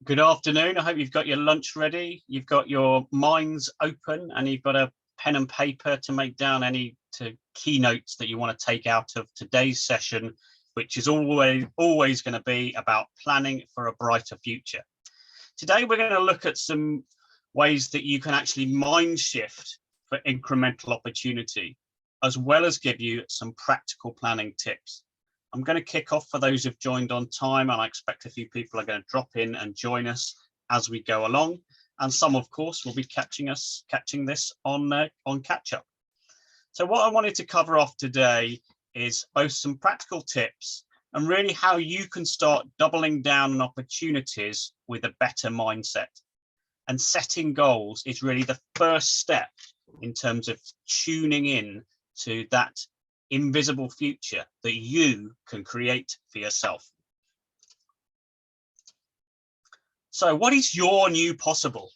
Good afternoon. I hope you've got your lunch ready. You've got your minds open and you've got a pen and paper to make down any keynotes that you want to take out of today's session, which is always going to be about planning for a brighter future. Today, we're going to look at some ways that you can actually mind shift for incremental opportunity, as well as give you some practical planning tips. I'm going to kick off for those who've joined on time, and I expect a few people are going to drop in and join us as we go along. And some, of course, will be catching this on catch up. So what I wanted to cover off today is both some practical tips and really how you can start doubling down on opportunities with a better mindset. And setting goals is really the first step in terms of tuning in to that invisible future that you can create for yourself. So what is your new possible?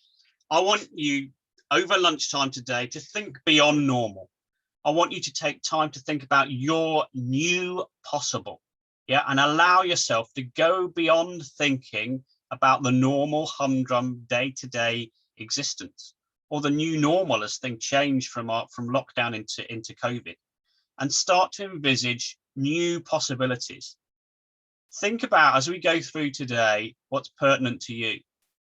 I want you over lunchtime today to think beyond normal. I want you to take time to think about your new possible, and allow yourself to go beyond thinking about the normal humdrum day-to-day existence, or the new normal as things change from lockdown into COVID. And start to envisage new possibilities. Think about, as we go through today, what's pertinent to you.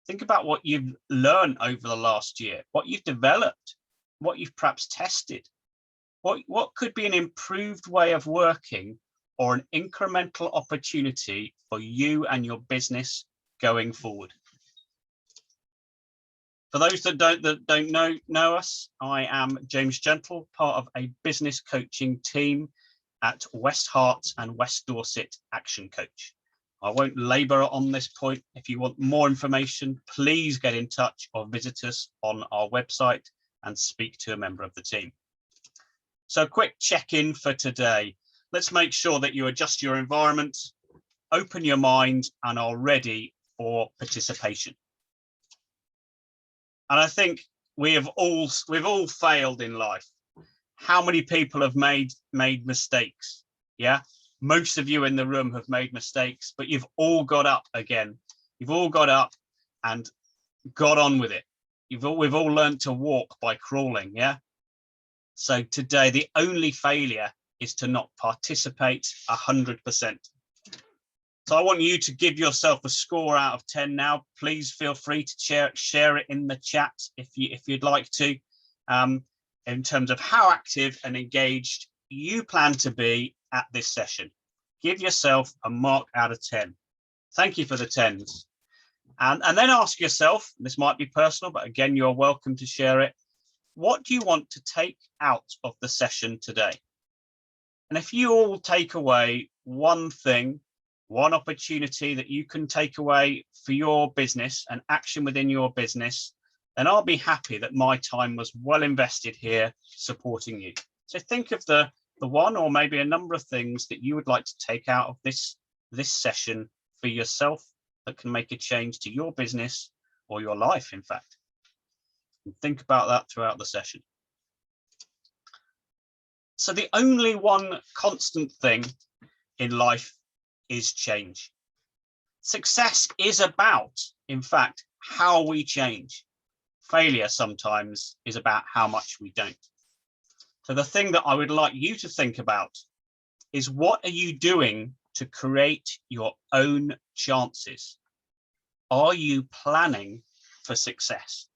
Think about what you've learned over the last year, what you've developed, what you've perhaps tested, what could be an improved way of working or an incremental opportunity for you and your business going forward. For those that don't know us, I am James Gentle, part of a business coaching team at West Herts and West Dorset ActionCOACH. I won't labour on this point. If you want more information, please get in touch or visit us on our website and speak to a member of the team. So a quick check-in for today. Let's make sure that you adjust your environment, open your mind, and are ready for participation. And I think we've all failed in life. How many people have made mistakes? Yeah, most of you in the room have made mistakes, but you've all got up again. You've all got up and got on with it. We've all learned to walk by crawling. Yeah. So today, the only failure is to not participate 100%. So I want you to give yourself a score out of 10 now. Please feel free to share it in the chat if you'd like to, in terms of how active and engaged you plan to be at this session. Give yourself a mark out of 10. Thank you for the 10s. And then ask yourself, this might be personal, but again, you're welcome to share it. What do you want to take out of the session today? And if you all take away one thing, one opportunity that you can take away for your business and action within your business, then I'll be happy that my time was well invested here supporting you. So think of the one or maybe a number of things that you would like to take out of this session for yourself that can make a change to your business or your life, in fact. And think about that throughout the session. So the only one constant thing in life is change. Success is about, in fact, how we change. Failure sometimes is about how much we don't. So the thing that I would like you to think about is, what are you doing to create your own chances? Are you planning for success?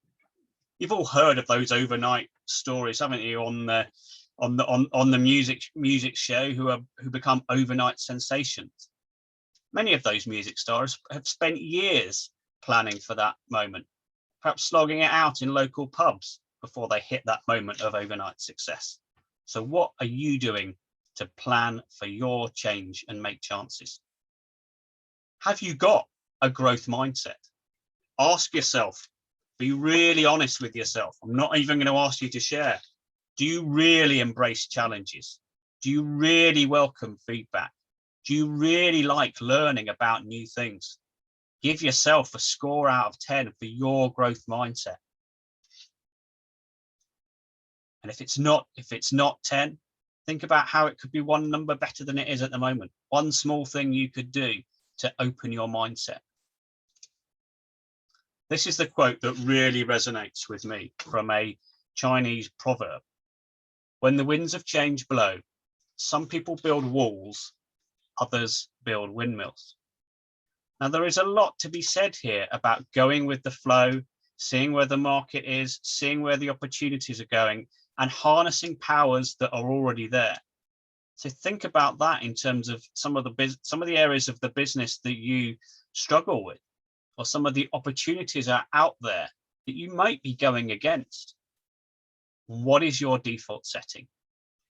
You've all heard of those overnight stories, haven't you, on the music show who become overnight sensations. Many of those music stars have spent years planning for that moment, perhaps slogging it out in local pubs before they hit that moment of overnight success. So what are you doing to plan for your change and make chances? Have you got a growth mindset? Ask yourself, be really honest with yourself. I'm not even going to ask you to share. Do you really embrace challenges? Do you really welcome feedback? Do you really like learning about new things? Give yourself a score out of 10 for your growth mindset. And if it's not 10, think about how it could be one number better than it is at the moment. One small thing you could do to open your mindset. This is the quote that really resonates with me from a Chinese proverb. When the winds of change blow, some people build walls, others build windmills. Now, there is a lot to be said here about going with the flow, seeing where the market is, seeing where the opportunities are going, and harnessing powers that are already there. So think about that in terms of some of the areas of the business that you struggle with, or some of the opportunities are out there that you might be going against. What is your default setting?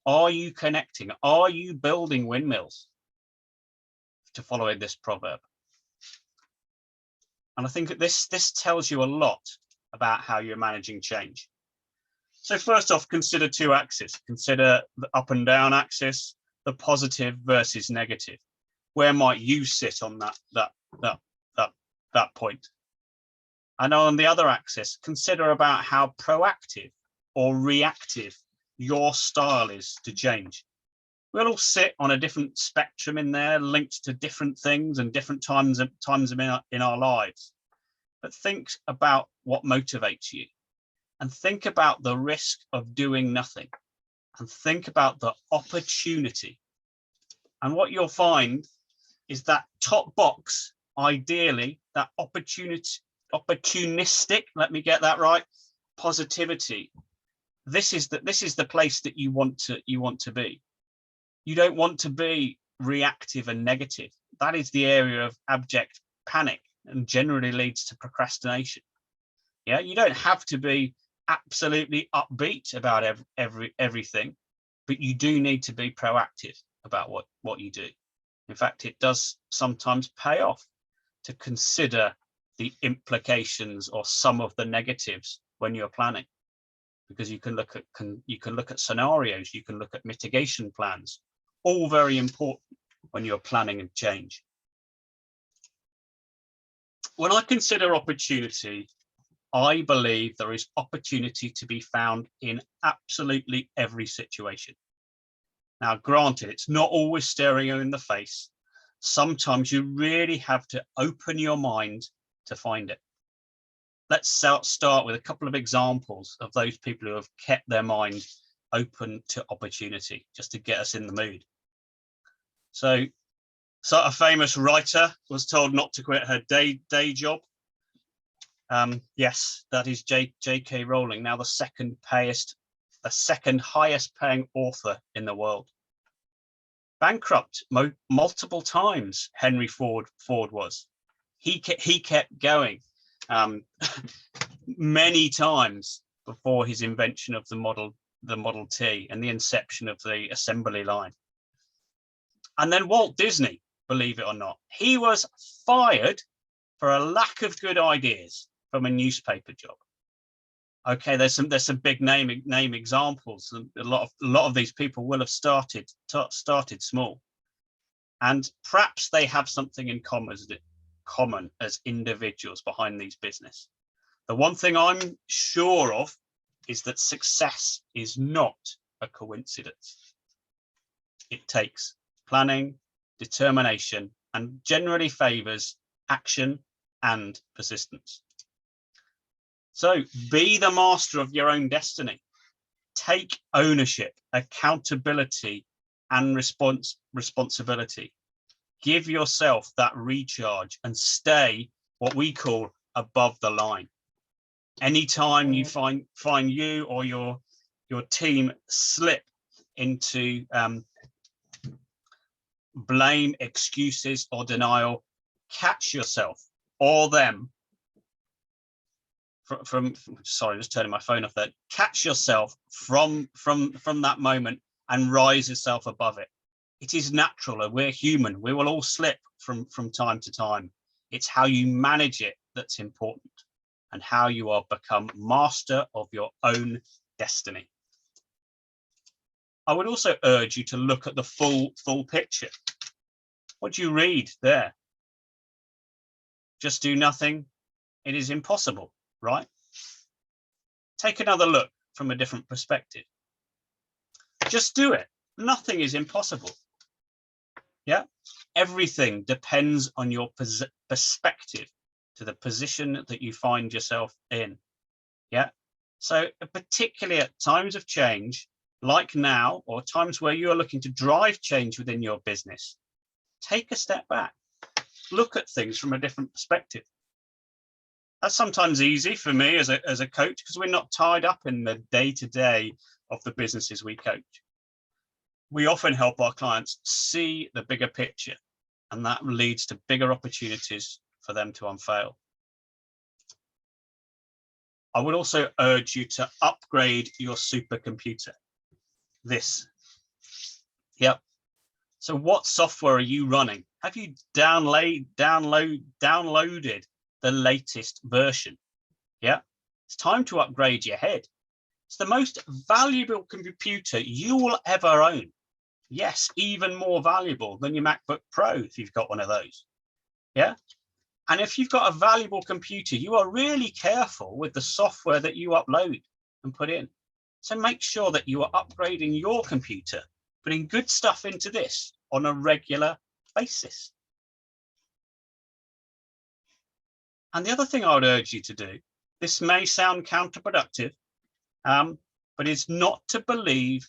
Are you connecting? Are you building windmills? To follow this proverb. And I think that this tells you a lot about how you're managing change. So first off, consider two axes. Consider the up and down axis, the positive versus negative. Where might you sit on that point? And on the other axis, consider about how proactive or reactive your style is to change. We'll all sit on a different spectrum in there, linked to different things and different times in our lives. But think about what motivates you, and think about the risk of doing nothing, and think about the opportunity. And what you'll find is that top box, ideally, that opportunistic, let me get that right, positivity. This is the place that you want to be. You don't want to be reactive and negative. That is the area of abject panic and generally leads to procrastination. Yeah, you don't have to be absolutely upbeat about everything, but you do need to be proactive about what you do. In fact, it does sometimes pay off to consider the implications or some of the negatives when you're planning, because you can look at scenarios, you can look at mitigation plans, all very important when you're planning and change. When I consider opportunity, I believe there is opportunity to be found in absolutely every situation. Now, granted, it's not always staring you in the face. Sometimes you really have to open your mind to find it. Let's start with a couple of examples of those people who have kept their mind open to opportunity, just to get us in the mood. So a famous writer was told not to quit her day job. Yes, that is J.K. Rowling, now the second highest paying author in the world. Bankrupt multiple times, Henry Ford was. He kept going many times before his invention of the Model T and the inception of the assembly line. And then Walt Disney, believe it or not, he was fired for a lack of good ideas from a newspaper job. Okay, there's some big name examples. A lot of these people will have started small, and perhaps they have something in common as individuals behind these business. The one thing I'm sure of is that success is not a coincidence. It takes planning, determination, and generally favors action and persistence. So be the master of your own destiny. Take ownership, accountability, and responsibility. Give yourself that recharge and stay what we call above the line. Anytime you find you or your team slip into blame, excuses, or denial, catch yourself or them from sorry, just turning my phone off there. Catch yourself from that moment and rise yourself above it. It is natural. We're human. We will all slip from time to time. It's how you manage it that's important, and how you are become master of your own destiny. I would also urge you to look at the full picture. What do you read there? Just do nothing. It is impossible, right? Take another look from a different perspective. Just do it. Nothing is impossible. Yeah, everything depends on your perspective to the position that you find yourself in. Yeah. So particularly at times of change, like now, or times where you are looking to drive change within your business, take a step back, look at things from a different perspective. That's sometimes easy for me as a coach, because we're not tied up in the day-to-day of the businesses we coach. We often help our clients see the bigger picture, and that leads to bigger opportunities for them to unveil. I would also urge you to upgrade your supercomputer. This. Yep. So what software are you running? Have you downloaded the latest version? Yeah. It's time to upgrade your head. It's the most valuable computer you will ever own. Yes, even more valuable than your MacBook Pro if you've got one of those. Yeah. And if you've got a valuable computer, you are really careful with the software that you upload and put in. So make sure that you are upgrading your computer, putting good stuff into this on a regular basis. And the other thing I would urge you to do, this may sound counterproductive, but it's not to believe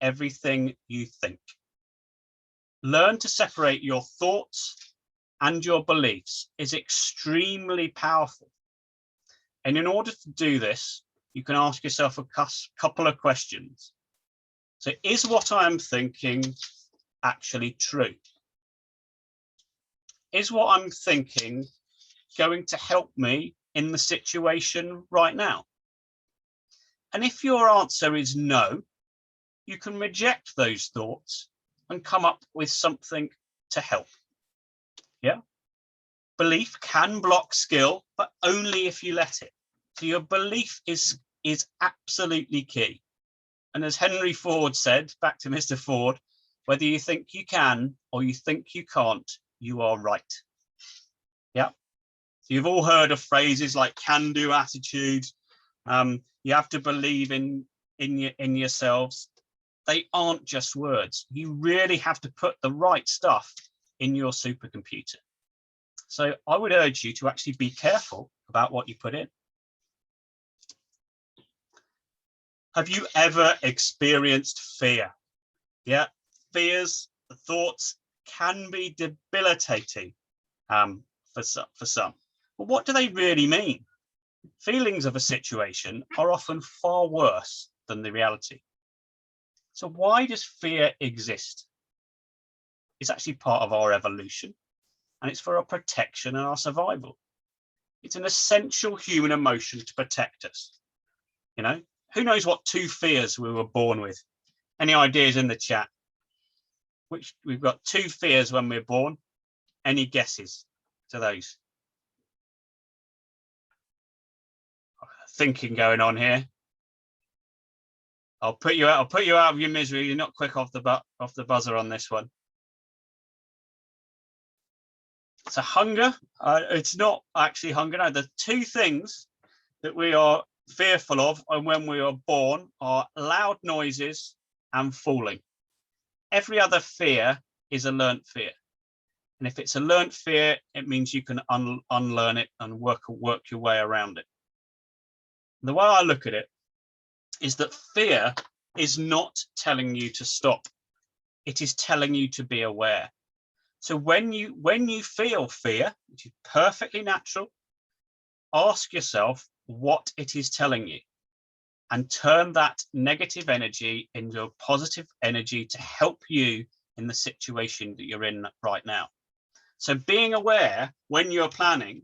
everything you think. Learn to separate your thoughts and your beliefs is extremely powerful. And in order to do this, you can ask yourself a couple of questions. So is what I'm thinking actually true? Is what I'm thinking going to help me in the situation right now? And if your answer is no, you can reject those thoughts and come up with something to help. Yeah. Belief can block skill, but only if you let it. So your belief is absolutely key. And as Henry Ford said, back to Mr. Ford, whether you think you can or you think you can't, you are right. Yeah. So you've all heard of phrases like can-do attitude. You have to believe in yourselves. They aren't just words. You really have to put the right stuff in your supercomputer. So I would urge you to actually be careful about what you put in. Have you ever experienced fear? Yeah, fears, the thoughts can be debilitating for some. But what do they really mean? Feelings of a situation are often far worse than the reality. So why does fear exist? It's actually part of our evolution, and it's for our protection and our survival. It's an essential human emotion to protect us. You know, who knows what two fears we were born with? Any ideas in the chat? Which we've got two fears when we're born. Any guesses to those? Thinking going on here. I'll put you out of your misery. You're not quick off the buzzer on this one. So hunger, it's not actually hunger. No, the two things that we are fearful of and when we are born are loud noises and falling. Every other fear is a learnt fear. And if it's a learnt fear, it means you can unlearn it and work your way around it. The way I look at it is that fear is not telling you to stop. It is telling you to be aware. So when you feel fear, which is perfectly natural, ask yourself what it is telling you and turn that negative energy into a positive energy to help you in the situation that you're in right now. So being aware when you're planning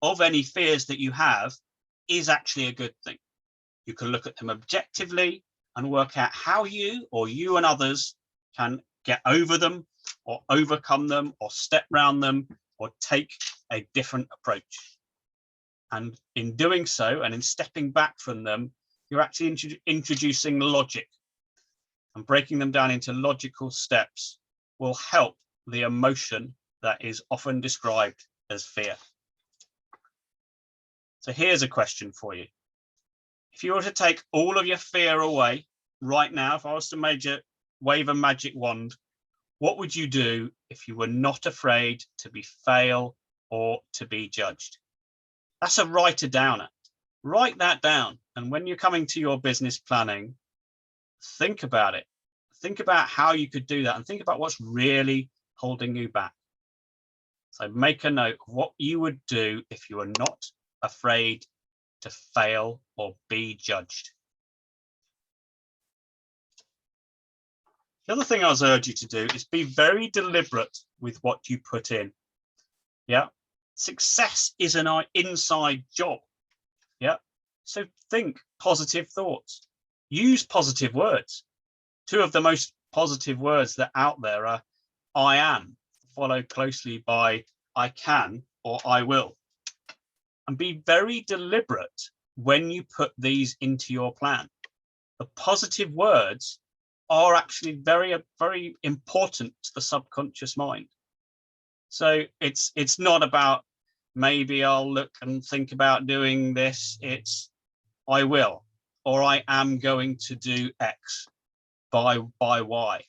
of any fears that you have is actually a good thing. You can look at them objectively and work out how you and others can get over them or overcome them or step around them or take a different approach. And in doing so, and in stepping back from them, you're actually introducing logic, and breaking them down into logical steps will help the emotion that is often described as fear. So here's a question for you. If you were to take all of your fear away right now, if I was to wave a magic wand, what would you do if you were not afraid to fail or to be judged. That's a writer downer. Write that down. And when you're coming to your business planning, think about it. Think about how you could do that and think about what's really holding you back. So make a note of what you would do if you were not afraid to fail or be judged. The other thing I was urge you to do is be very deliberate with what you put in. Yeah. Success is an inside job. Yeah. So think positive thoughts. Use positive words. Two of the most positive words that are out there are I am, followed closely by I can or I will. And be very deliberate when you put these into your plan. The positive words are actually very, very important to the subconscious mind. So it's not about maybe I'll look and think about doing this. It's I will, or I am going to do X by Y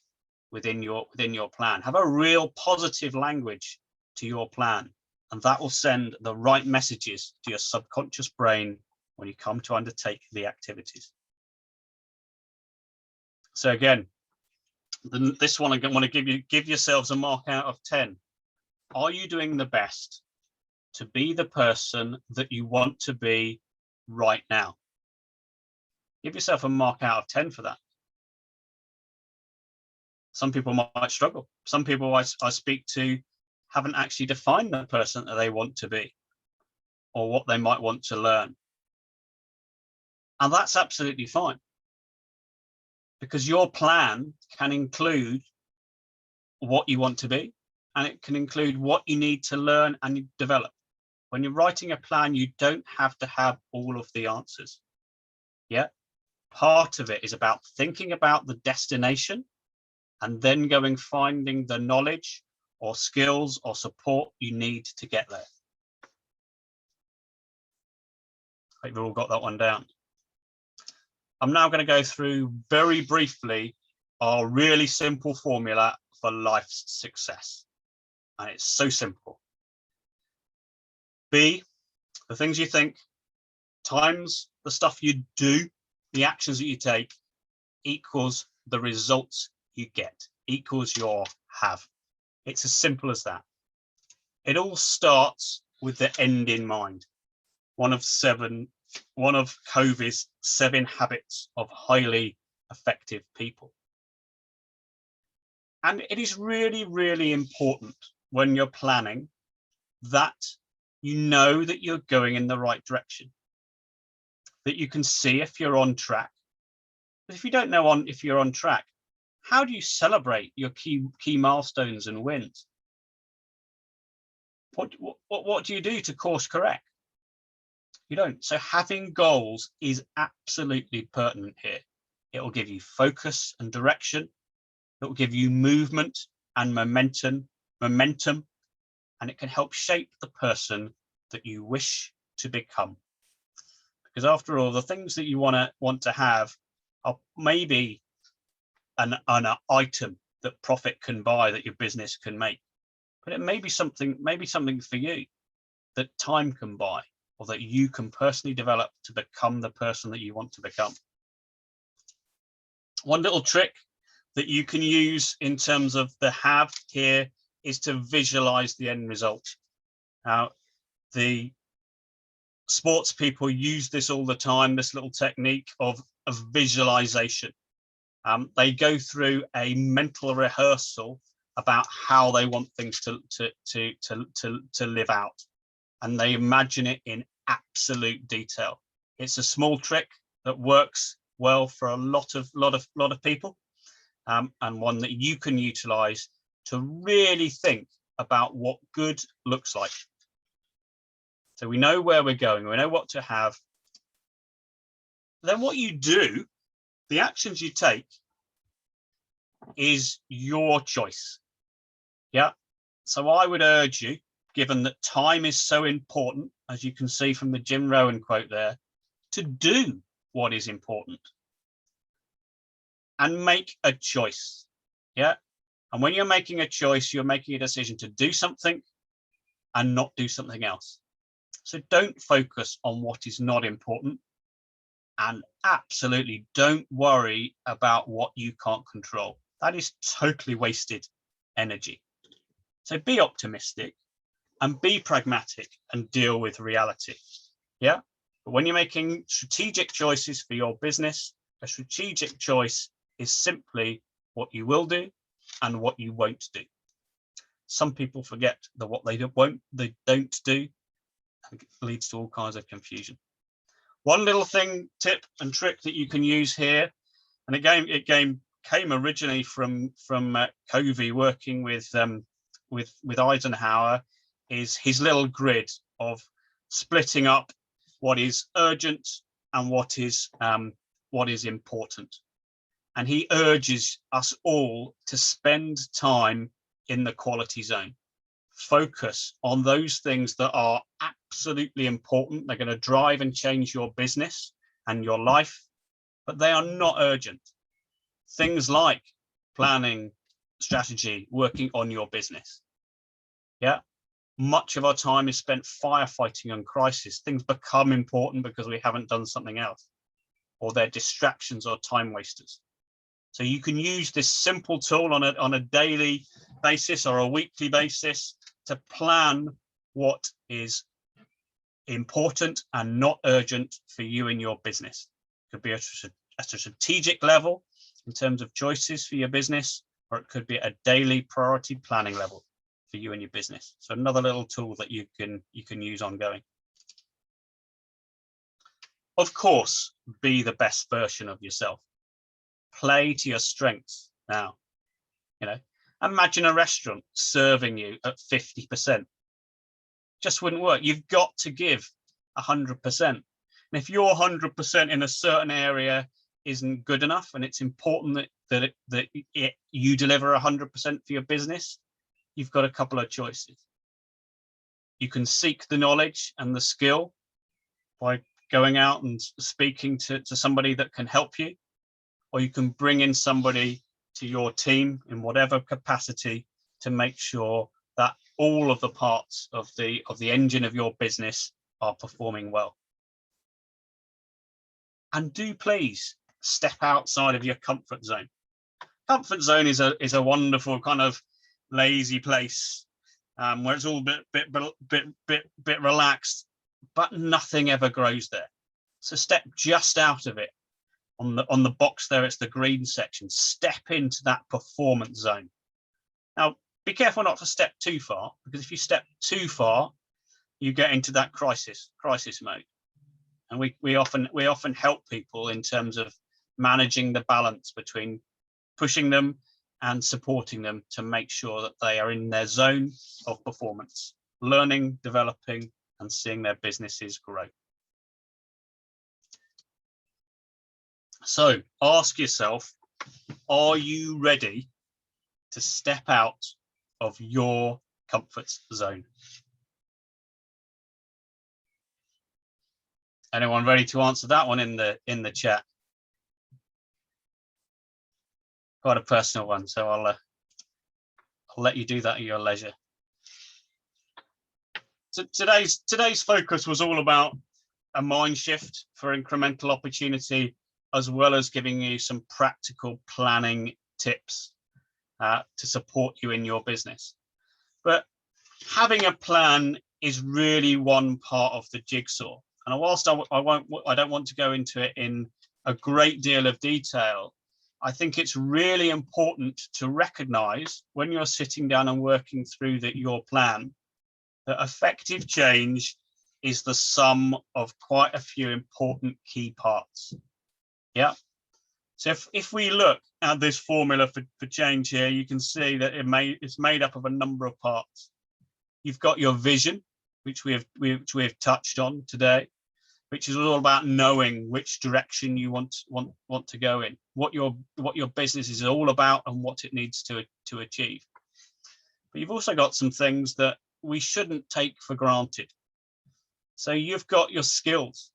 within your plan. Have a real positive language to your plan, and that will send the right messages to your subconscious brain when you come to undertake the activities. So again, this one I want to give yourselves a mark out of 10. Are you doing the best to be the person that you want to be right now? Give yourself a mark out of 10 for that. Some people might struggle. Some people I speak to haven't actually defined the person that they want to be or what they might want to learn. And that's absolutely fine, because your plan can include what you want to be, and it can include what you need to learn and develop. When you're writing a plan, you don't have to have all of the answers. Yeah. Part of it is about thinking about the destination and then finding the knowledge or skills or support you need to get there. I hope you've all got that one down. I'm now going to go through very briefly our really simple formula for life's success. And it's so simple. B, the things you think, times the stuff you do, the actions that you take, equals the results you get, equals your have. It's as simple as that. It all starts with the end in mind. One of Covey's 7 habits of highly effective people. And it is really, really important when you're planning that you know that you're going in the right direction, that you can see if you're on track. But if you don't know if you're on track, how do you celebrate your key milestones and wins? What do you do to course correct? You don't. So having goals is absolutely pertinent here. It will give you focus and direction. It will give you movement and momentum, and it can help shape the person that you wish to become. Because after all, the things that you want to have are maybe an item that profit can buy, that your business can make, but it may be something for you that time can buy, or that you can personally develop to become the person that you want to become. One little trick that you can use in terms of the have here is to visualize the end result. Now, the sports people use this all the time, this little technique of visualization. They go through a mental rehearsal about how they want things to live out, and they imagine it in absolute detail. It's a small trick that works well for a lot of people, and one that you can utilize to really think about what good looks like. So we know where we're going, we know what to have. Then what you do, the actions you take, is your choice. Yeah. So I would urge you, given that time is so important, as you can see from the Jim Rohn quote there, to do what is important and make a choice. Yeah. And when you're making a choice, you're making a decision to do something and not do something else. So don't focus on what is not important, and absolutely don't worry about what you can't control. That is totally wasted energy. So be optimistic and be pragmatic and deal with reality. Yeah. But when you're making strategic choices for your business, a strategic choice is simply what you will do and what you won't do. Some people forget that what they don't do, and it leads to all kinds of confusion. One little tip and trick that you can use here, and it came originally from Covey working with Eisenhower, is his little grid of splitting up what is urgent and what is important. And he urges us all to spend time in the quality zone. Focus on those things that are absolutely important. They're going to drive and change your business and your life, but they are not urgent. Things like planning, strategy, working on your business. Yeah. Much of our time is spent firefighting on crisis. Things become important because we haven't done something else, or they're distractions or time wasters. So you can use this simple tool on a daily basis or a weekly basis to plan what is important and not urgent for you in your business. It could be at a strategic level in terms of choices for your business, or it could be a daily priority planning level for you and your business. So another little tool that you can use ongoing. Of course, be the best version of yourself. Play to your strengths. Now, imagine a restaurant serving you at 50%. Just wouldn't work. You've got to give 100%. And if your 100% in a certain area isn't good enough, and it's important that you deliver 100% for your business, you've got a couple of choices. You can seek the knowledge and the skill by going out and speaking to somebody that can help you, or you can bring in somebody to your team in whatever capacity to make sure that all of the parts of the engine of your business are performing well. And do please step outside of your comfort zone. Comfort zone is a wonderful kind of lazy place where it's all bit relaxed, but nothing ever grows there. So step just out of it. On the box there, it's the green section. Step into that performance zone. Now, be careful not to step too far, because if you step too far, you get into that crisis mode. And we often help people in terms of managing the balance between pushing them and supporting them to make sure that they are in their zone of performance, learning, developing, and seeing their businesses grow. So ask yourself, are you ready to step out of your comfort zone? Anyone ready to answer that one in the chat? Quite a personal one, so I'll let you do that at your leisure. So today's focus was all about a mind shift for incremental opportunity, as well as giving you some practical planning tips to support you in your business. But having a plan is really one part of the jigsaw. And whilst I don't want to go into it in a great deal of detail, I think it's really important to recognize when you're sitting down and working through your plan, that effective change is the sum of quite a few important key parts. Yeah. So if we look at this formula for change here, you can see that it's made up of a number of parts. You've got your vision, which we have touched on today, which is all about knowing which direction you want to go in, what your business is all about and what it needs to achieve. But you've also got some things that we shouldn't take for granted. So you've got your skills.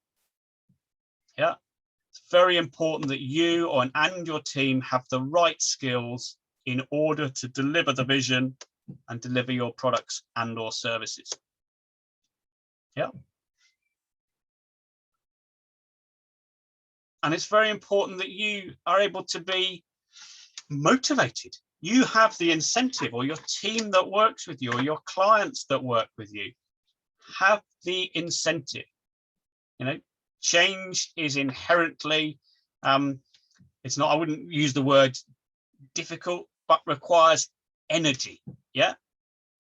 Yeah. It's very important that you and your team have the right skills in order to deliver the vision and deliver your products and or services. Yeah. And it's very important that you are able to be motivated. You have the incentive, or your team that works with you, or your clients that work with you have the incentive. You know, change is inherently, it's not, I wouldn't use the word difficult, but requires energy. Yeah.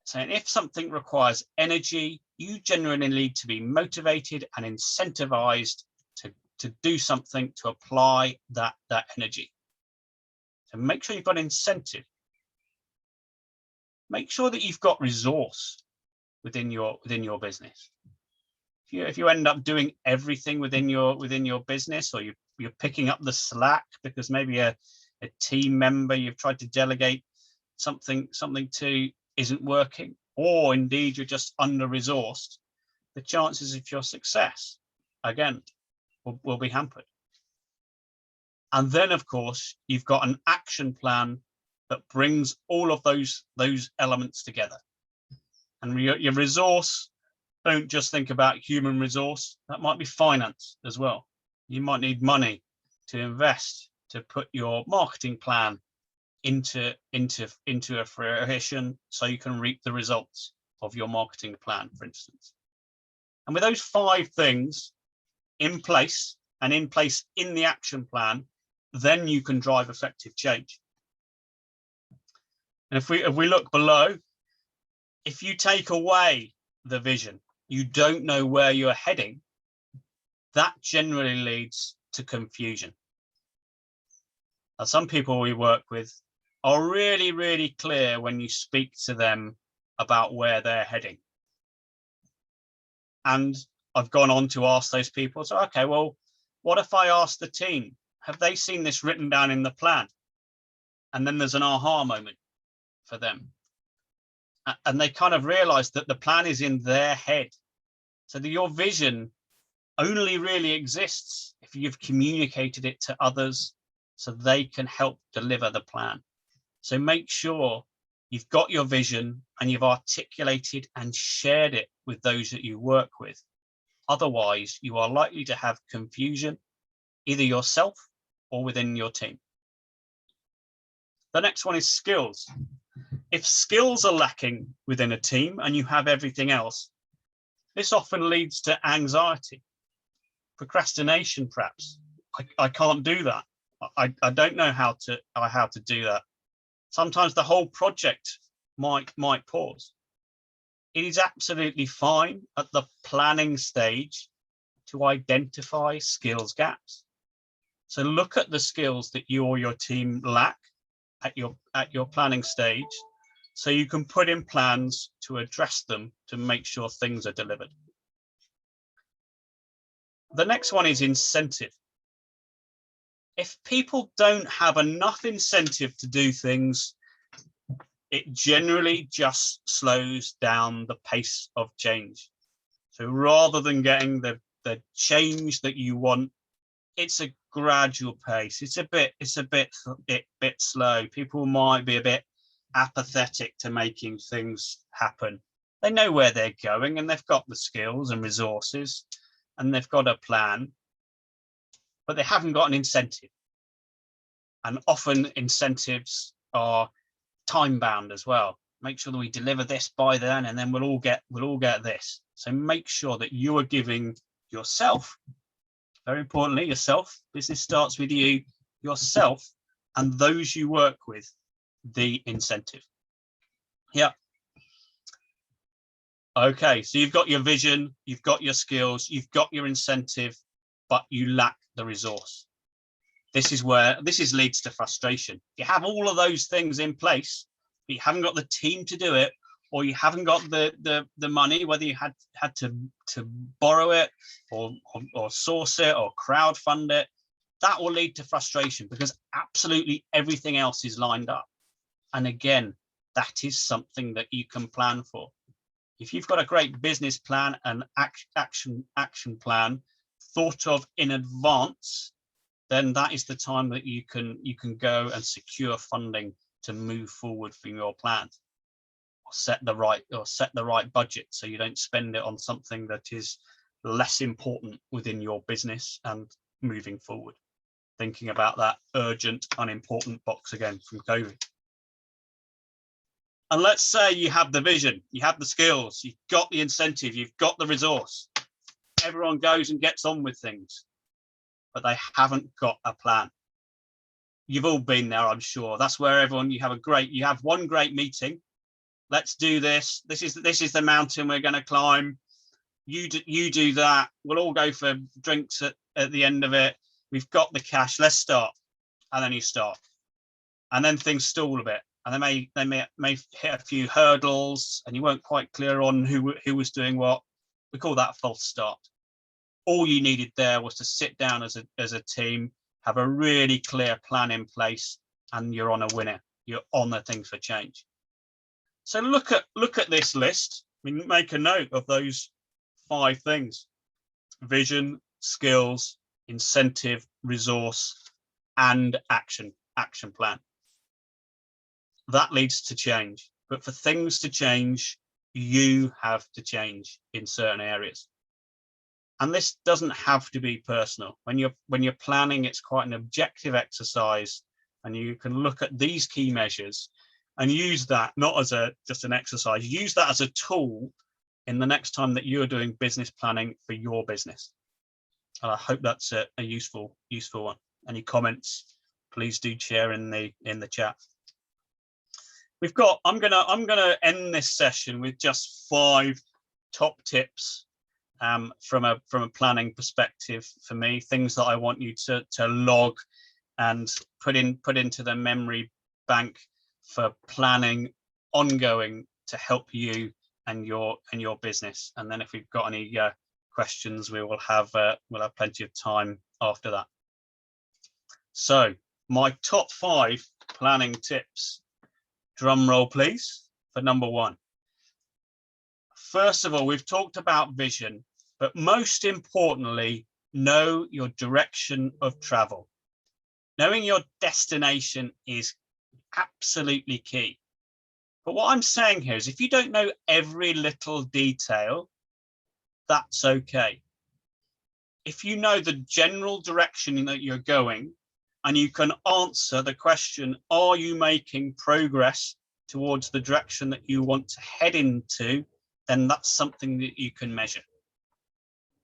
So if something requires energy, you generally need to be motivated and incentivized to do something, to apply that energy. So make sure you've got incentive. Make sure that you've got resource within your business. If you end up doing everything within your business, or you're picking up the slack because maybe a team member you've tried to delegate something to isn't working, or indeed you're just under-resourced, the chances of your success again will be hampered. And then, of course, you've got an action plan that brings all of those elements together. And your resource, don't just think about human resource. That might be finance as well. You might need money to invest, to put your marketing plan into a fruition, so you can reap the results of your marketing plan, for instance. And with those 5 things in place, and in place in the action plan, then you can drive effective change. And if we look below, if you take away the vision, you don't know where you're heading, that generally leads to confusion. Now, some people we work with are really, really clear when you speak to them about where they're heading. And I've gone on to ask those people, so, okay, well, what if I ask the team, have they seen this written down in the plan? And then there's an aha moment for them. And they kind of realize that the plan is in their head. So that your vision only really exists if you've communicated it to others so they can help deliver the plan. So make sure you've got your vision and you've articulated and shared it with those that you work with. Otherwise, you are likely to have confusion, either yourself or within your team. The next one is skills. If skills are lacking within a team and you have everything else, this often leads to anxiety, procrastination, perhaps. I can't do that. I don't know how to do that. Sometimes the whole project might pause. It is absolutely fine at the planning stage to identify skills gaps. So look at the skills that you or your team lack at your planning stage, so you can put in plans to address them to make sure things are delivered. The next one is incentive. If people don't have enough incentive to do things, it generally just slows down the pace of change. So rather than getting the change that you want, it's a gradual pace. It's a bit slow. People might be a bit apathetic to making things happen. They know where they're going and they've got the skills and resources and they've got a plan, but they haven't got an incentive. And often incentives are time bound as well. Make sure that we deliver this by then, and then we'll all get this. So make sure that you are giving yourself, very importantly, yourself, business starts with you, yourself, and those you work with, the incentive. Yeah. Okay, so you've got your vision, you've got your skills, you've got your incentive, but you lack the resource. This leads to frustration. You have all of those things in place, but you haven't got the team to do it, or you haven't got the money, whether you had to borrow it or source it or crowdfund it. That will lead to frustration because absolutely everything else is lined up. And again, that is something that you can plan for. If you've got a great business plan and action plan thought of in advance, then that is the time that you can go and secure funding to move forward from your plans. set the right budget, so you don't spend it on something that is less important within your business and moving forward. Thinking about that urgent, unimportant box again from COVID. And let's say you have the vision, you have the skills, you've got the incentive, you've got the resource. Everyone goes and gets on with things, but they haven't got a plan. You've all been there, I'm sure. That's where everyone, you have one great meeting. Let's do this. This is the mountain we're going to climb. You do that. We'll all go for drinks at the end of it. We've got the cash. Let's start. And then you start. And then things stall a bit. And they may hit a few hurdles, and you weren't quite clear on who was doing what. We call that a false start. All you needed there was to sit down as a team, have a really clear plan in place, and you're on a winner. You're on the things for change. So look at this list. We make a note of those 5 things: vision, skills, incentive, resource, and action plan. That leads to change. But for things to change, you have to change in certain areas. And this doesn't have to be personal. When you're planning, it's quite an objective exercise, and you can look at these key measures and use that not as just an exercise. Use that as a tool in the next time that you're doing business planning for your business. And I hope that's a useful one. Any comments, please do share in the chat. I'm gonna end this session with just 5 top tips from a planning perspective for me, things that I want you to log and put into the memory bank for planning ongoing to help you and your business. And then if we've got any questions, we'll have plenty of time after that. So my top 5 planning tips. Drum roll, please, for number 1. First of all, we've talked about vision, but most importantly, know your direction of travel. Knowing your destination is absolutely key. But what I'm saying here is if you don't know every little detail, that's okay. If you know the general direction that you're going, and you can answer the question, are you making progress towards the direction that you want to head into, then that's something that you can measure.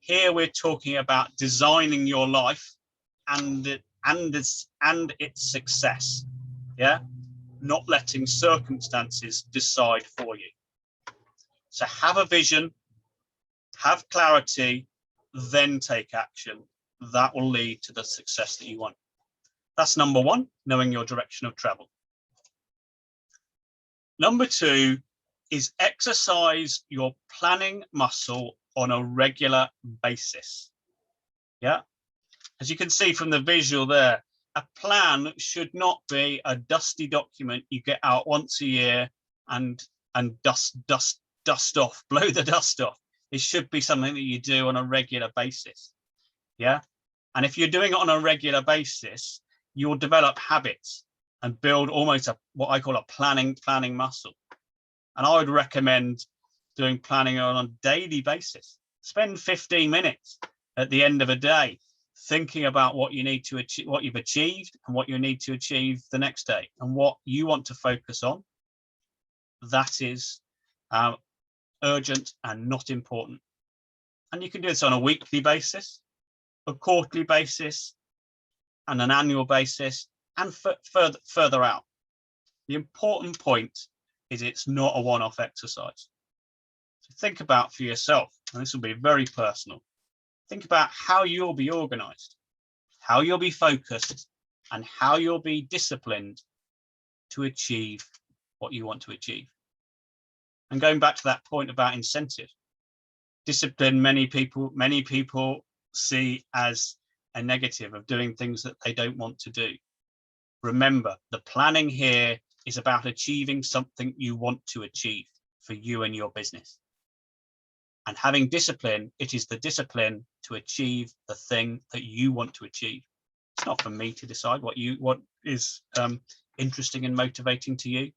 Here we're talking about designing your life and its success. Yeah, not letting circumstances decide for you. So have a vision, have clarity, then take action. That will lead to the success that you want. That's number 1, knowing your direction of travel. Number 2 is exercise your planning muscle on a regular basis. Yeah, as you can see from the visual there, a plan should not be a dusty document you get out once a year and dust off, blow the dust off. It should be something that you do on a regular basis. Yeah, and if you're doing it on a regular basis, you'll develop habits and build almost what I call a planning muscle. And I would recommend doing planning on a daily basis. Spend 15 minutes at the end of a day thinking about what you need to achieve, what you've achieved, and what you need to achieve the next day, and what you want to focus on. That is urgent and not important. And you can do this on a weekly basis, a quarterly basis, and an annual basis, and further out. The important point is it's not a one-off exercise. So think about for yourself, and this will be very personal. Think about how you'll be organized, how you'll be focused, and how you'll be disciplined to achieve what you want to achieve. And going back to that point about incentive, discipline, many people see as a negative of doing things that they don't want to do. Remember, the planning here is about achieving something you want to achieve for you and your business. And having discipline, it is the discipline to achieve the thing that you want to achieve. It's not for me to decide what is interesting and motivating to you.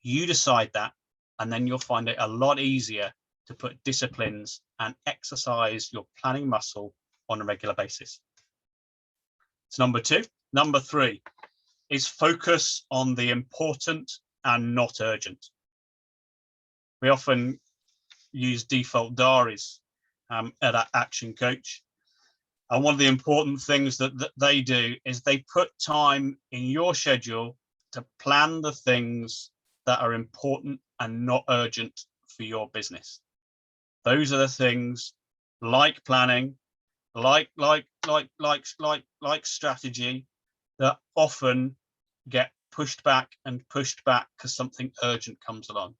You decide that, and then you'll find it a lot easier to put disciplines and exercise your planning muscle on a regular basis. It's number 2. Number 3 is focus on the important and not urgent. We often use default diaries at ActionCOACH. And one of the important things that they do is they put time in your schedule to plan the things that are important and not urgent for your business. Those are the things like planning, like strategy, that often get pushed back because something urgent comes along.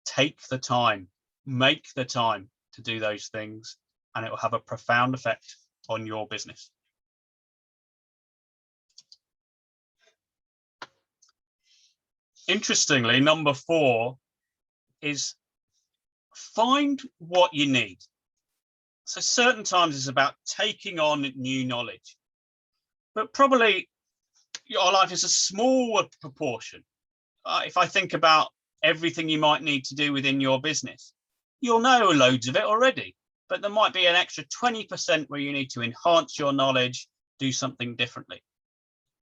Take the time, make the time to do those things, and it will have a profound effect on your business. Interestingly, number 4 is find what you need. So certain times it's about taking on new knowledge, but probably your life is a smaller proportion. If I think about everything you might need to do within your business, you'll know loads of it already, but there might be an extra 20% where you need to enhance your knowledge, do something differently.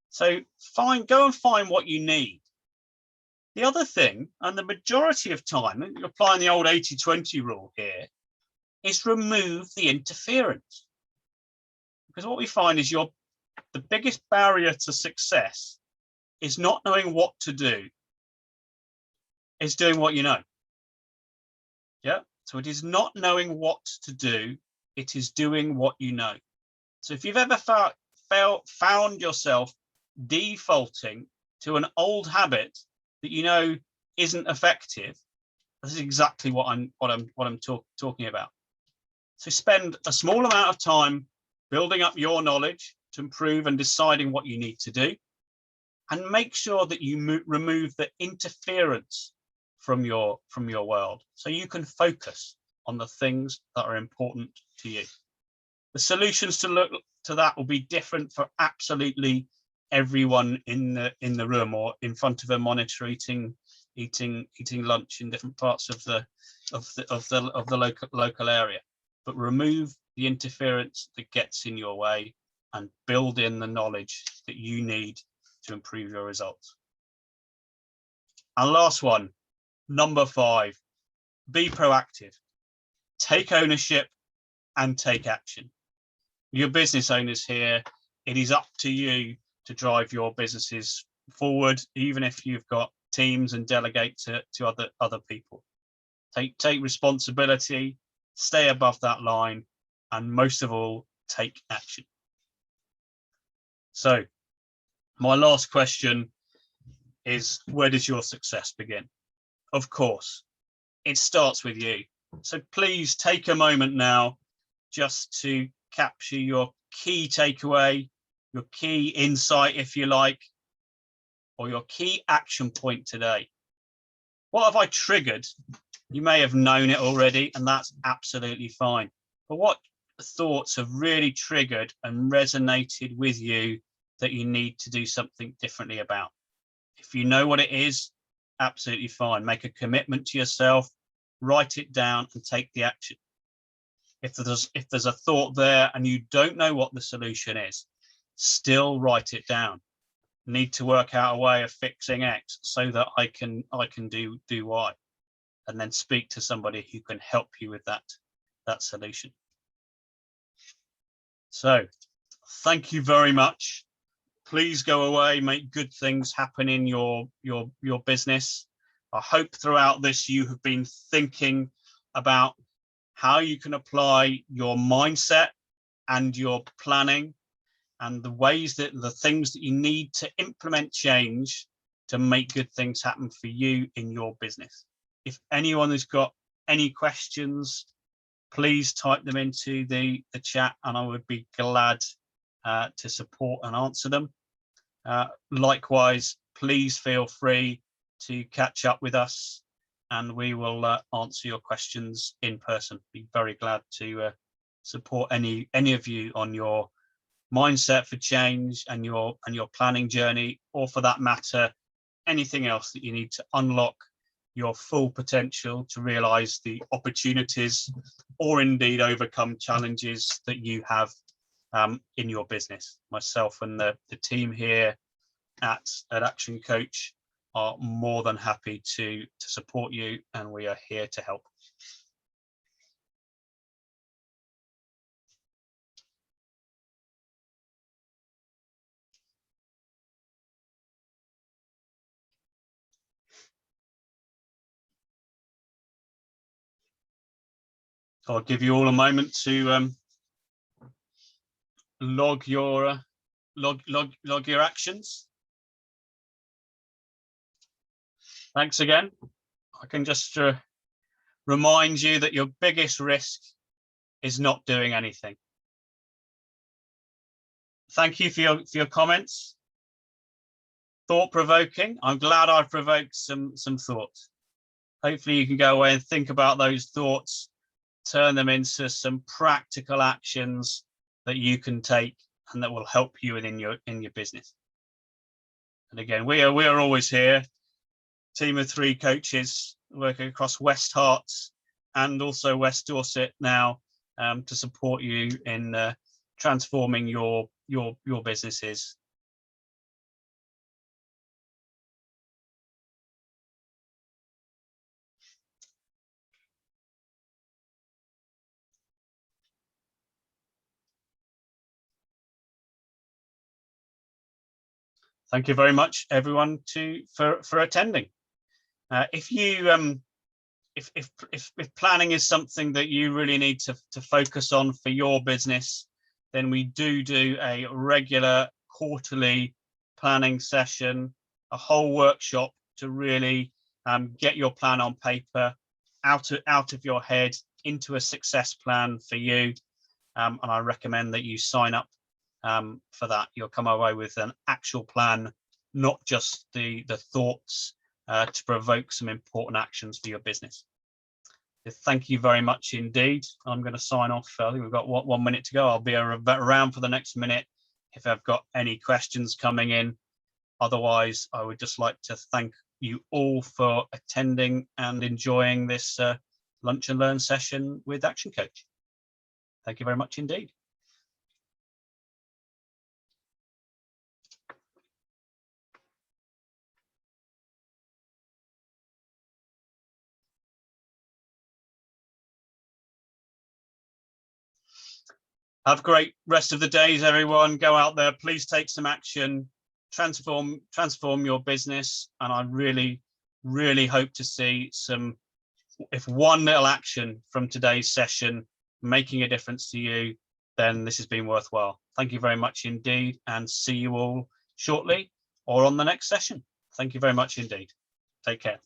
So go and find what you need. The other thing, and the majority of time, and you're applying the old 80-20 rule here, is remove the interference. Because what we find is the biggest barrier to success is not knowing what to do, it's doing what you know. Yeah, so it is not knowing what to do, it is doing what you know. So if you've ever found yourself defaulting to an old habit that you know isn't effective, this is exactly what I'm talking about. So spend a small amount of time building up your knowledge to improve and deciding what you need to do, and make sure that you remove the interference from your world, so you can focus on the things that are important to you. The solutions to that will be different for absolutely everyone in the room or in front of a monitor eating lunch in different parts of the local area. But remove the interference that gets in your way and build in the knowledge that you need to improve your results. And last one, number 5, be proactive. Take ownership and take action. Your business owners here, it is up to you to drive your businesses forward, even if you've got teams, and delegate to other people. Take responsibility, stay above that line, and most of all, take action. So my last question is, where does your success begin? Of course, it starts with you. So please take a moment now just to capture your key takeaway, your key insight, if you like, or your key action point today. What have I triggered? You may have known it already, and that's absolutely fine. But what thoughts have really triggered and resonated with you that you need to do something differently about? If you know what it is, absolutely fine. Make a commitment to yourself, write it down, and take the action. If there's a thought there and you don't know what the solution is, still write it down. Need to work out a way of fixing X so that I can do Y, and then speak to somebody who can help you with that solution. So thank you very much. Please go away, make good things happen in your business. I hope throughout this you have been thinking about how you can apply your mindset and your planning and the things that you need to implement change to make good things happen for you in your business. If anyone has got any questions, please type them into the chat, and I would be glad to support and answer them. Likewise, please feel free to catch up with us, and we will answer your questions in person. Be very glad to support any of you on your mindset for change and your planning journey, or for that matter, anything else that you need to unlock your full potential, to realize the opportunities or indeed overcome challenges that you have in your business. Myself and the team here at ActionCOACH are more than happy to support you, and we are here to help. I'll give you all a moment to log your actions. Thanks again. I can just remind you that your biggest risk is not doing anything. Thank you for your comments. Thought-provoking. I'm glad I've provoked some thoughts. Hopefully you can go away and think about those thoughts, turn them into some practical actions that you can take and that will help you in your business. And again, we are always here, team of 3 coaches working across West Herts and also West Dorset now, to support you in transforming your businesses. Thank you very much, everyone, for attending. If planning is something that you really need to focus on for your business, then we do a regular quarterly planning session, a whole workshop to really get your plan on paper, out of your head, into a success plan for you. And I recommend that you sign up for that. You'll come away with an actual plan, not just the thoughts, to provoke some important actions for your business. Thank you very much indeed. I'm going to sign off. I think we've got 1 minute to go. I'll be around for the next minute if I've got any questions coming in. Otherwise, I would just like to thank you all for attending and enjoying this lunch and learn session with ActionCOACH. Thank you very much indeed. Have a great rest of the days, everyone. Go out there, please take some action, transform your business. And I really, really hope to see if one little action from today's session making a difference to you, then this has been worthwhile. Thank you very much indeed, and see you all shortly or on the next session. Thank you very much indeed. Take care.